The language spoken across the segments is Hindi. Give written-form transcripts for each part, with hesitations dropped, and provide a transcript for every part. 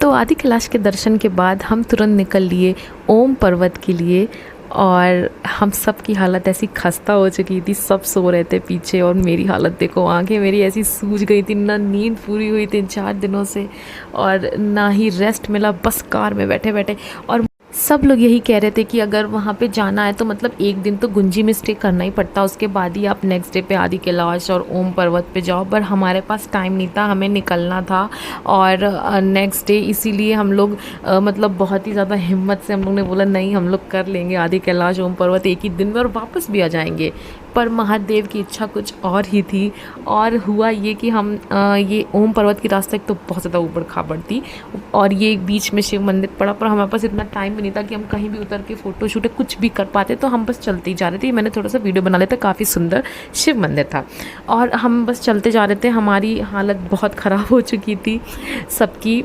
तो आदि कैलाश के दर्शन के बाद हम तुरंत निकल लिए ओम पर्वत के लिए। और हम सब की हालत ऐसी खस्ता हो चुकी थी, सब सो रहे थे पीछे, और मेरी हालत देखो, आंखें मेरी ऐसी सूज गई थी, ना नींद पूरी हुई 3-4 दिनों से और ना ही रेस्ट मिला, बस कार में बैठे बैठे। और सब लोग यही कह रहे थे कि अगर वहाँ पे जाना है तो मतलब एक दिन तो गुंजी में स्टे करना ही पड़ता, उसके बाद ही आप नेक्स्ट डे पे आदि कैलाश और ओम पर्वत पे जाओ। पर हमारे पास टाइम नहीं था, हमें निकलना था और नेक्स्ट डे, इसीलिए हम लोग मतलब बहुत ही ज़्यादा हिम्मत से हम लोग ने बोला नहीं, हम लोग कर लेंगे आदि कैलाश ओम पर्वत एक ही दिन में और वापस भी आ जाएंगे। पर महादेव की इच्छा कुछ और ही थी। और हुआ ये कि हम ये ओम पर्वत की रास्ता एक तो बहुत ज़्यादा ऊबड़ खाबड़ थी और ये बीच में शिव मंदिर पड़ा, पर हमारे पास इतना टाइम भी नहीं था कि हम कहीं भी उतर के फ़ोटो शूट कुछ भी कर पाते, तो हम बस चलते ही जा रहे थे। मैंने थोड़ा सा वीडियो बना लेते, काफ़ी सुंदर शिव मंदिर था और हम बस चलते जा रहे थे। हमारी हालत बहुत ख़राब हो चुकी थी सबकी,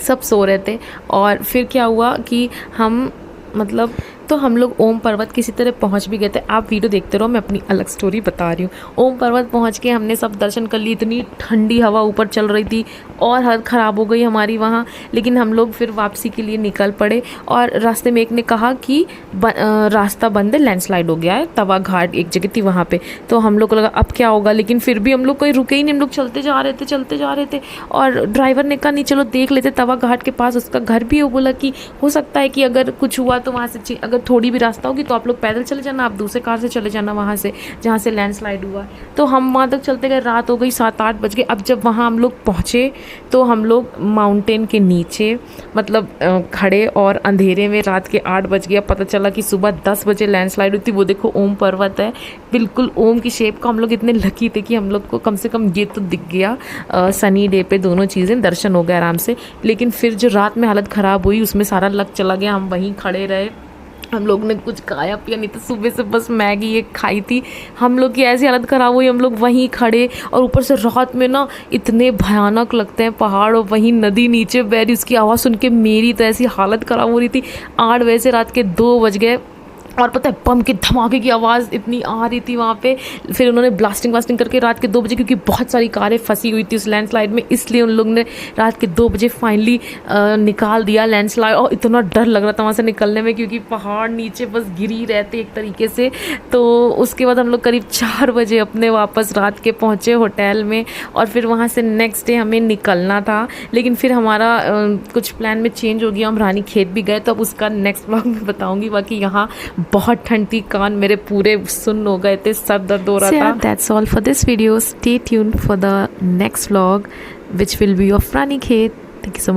सब सो रहे थे। और फिर क्या हुआ कि हम मतलब तो हम लोग ओम पर्वत किसी तरह पहुंच भी गए थे। आप वीडियो देखते रहो, मैं अपनी अलग स्टोरी बता रही हूँ। ओम पर्वत पहुंच के हमने सब दर्शन कर लिए, इतनी ठंडी हवा ऊपर चल रही थी और हालत ख़राब हो गई हमारी वहाँ। लेकिन हम लोग फिर वापसी के लिए निकल पड़े और रास्ते में एक ने कहा कि रास्ता बंद है, लैंडस्लाइड हो गया है, तवा घाट एक जगह थी वहाँ पे। तो हम लोग को लगा अब क्या होगा, लेकिन फिर भी हम लोग कोई रुके ही नहीं, हम लोग चलते जा रहे थे। और ड्राइवर ने कहा नहीं चलो देख लेते, तवा घाट के पास उसका घर भी है। वो बोला कि हो सकता है कि अगर कुछ हुआ तो वहाँ से अगर थोड़ी भी रास्ता होगी तो आप लोग पैदल चले जाना, आप दूसरे कार से चले जाना वहाँ से जहाँ से लैंडस्लाइड हुआ। तो हम वहाँ तक चलते गए, रात हो गई, 7-8 बज गए। अब जब वहाँ हम लोग पहुँचे तो हम लोग माउंटेन के नीचे मतलब खड़े और अंधेरे में रात के 8 बज गया। पता चला कि सुबह 10 बजे लैंडस्लाइड हुई थी। वो देखो ओम पर्वत है, बिल्कुल ओम की शेप का। हम लोग इतने लकी थे कि हम लोग को कम से कम ये तो दिख गया, सनी डे पे दोनों चीज़ें, दर्शन हो गए आराम से। लेकिन फिर जो रात में हालत ख़राब हुई उसमें सारा लक चला गया। हम वहीं खड़े रहे, हम लोग ने कुछ खाया पिया नहीं तो सुबह से बस मैगी एक खाई थी। हम लोग की ऐसी हालत ख़राब हुई, हम लोग वहीं खड़े। और ऊपर से रात में ना इतने भयानक लगते हैं पहाड़, और वहीं नदी नीचे बह रही, उसकी आवाज़ सुन के मेरी तो ऐसी हालत ख़राब हो रही थी। 8 बजे से रात के 2 बज गए और पता है बम के धमाके की आवाज़ इतनी आ रही थी वहाँ पे। फिर उन्होंने ब्लास्टिंग करके रात के 2 बजे, क्योंकि बहुत सारी कारें फंसी हुई थी उस लैंडस्लाइड में, इसलिए उन लोग ने रात के 2 बजे फाइनली निकाल दिया लैंडस्लाइड। और इतना डर लग रहा था वहाँ से निकलने में, क्योंकि पहाड़ नीचे बस गिर ही रहते एक तरीके से। तो उसके बाद हम लोग करीब 4 बजे अपने वापस रात के पहुँचे होटल में। और फिर वहाँ से नेक्स्ट डे हमें निकलना था, लेकिन फिर हमारा कुछ प्लान में चेंज हो गया, हम रानी खेत भी गए। तो अब उसका नेक्स्ट व्लॉग में बताऊँगी। बाकी यहाँ बहुत ठंड थी, कान मेरे पूरे सुन्न हो गए थे, सर दर्द हो रहा था। That's all for this video. Stay tuned for the next vlog which will be of Rani Khet. Thank you so much.